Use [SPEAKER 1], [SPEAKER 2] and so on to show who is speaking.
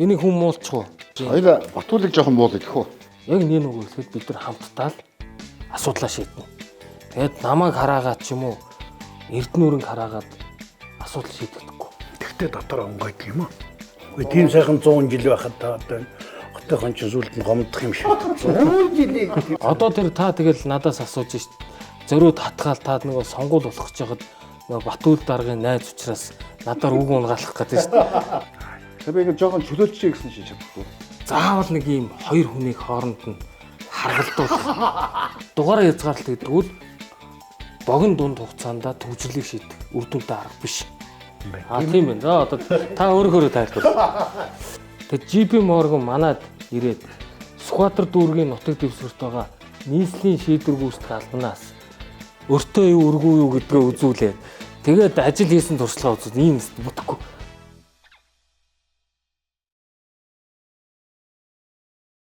[SPEAKER 1] Энийг хүн муулчих уу?
[SPEAKER 2] Хоёлаа Батуулыг жоохон муулах гэх үү?
[SPEAKER 1] Яг нэг нөгөө ихэд бид нар хамтдаа л асуудлаа шийднэ. Тэгээд намайг хараагаад ч юм уу Эрдэнэ хараагаад асуудал шийдэгдэхгүй.
[SPEAKER 3] Тэгтээ дотор онгойд юм уу? Үгүй тийм сайхан 100 жил байхад та одоо хотойхон ч зүйлд нь гомдох юм шиг. 100 жилийн.
[SPEAKER 1] Одоо тэр та тэгэл надаас асууж шít. Зориуд хатгаал та нөгөө сонгуул болох гэж хахад нөгөө Батүл даргын найз учраас надаар үг унгаалах гэдэг шít.
[SPEAKER 2] Тэгээ би жоохон чөлөөлчихье гэсэн шийдэж чаддгүй.
[SPEAKER 1] Заавал нэг ийм хоёр хүнийг хооронд нь харгалдуулах. Дугаараа язгаарлалт гэдэг нь богино дунд хугацаанд төвжирлийг шийдэх үр дүнтэй арга биш. Тийм байна. За одоо та өөрөөр тайлбар. Тэгээд JP Morgan манад ирээд Сүхбаатар дүүргийн нутаг дэвсгэрт байгаа нийслэлийн шийдвэр гүйцэтгэх албанаас өртөө юу өргөө юу гэдгээ үзүүлээд тэгээд ажил хийсэн туршлагаа үзвэл ийм бүтэхгүй.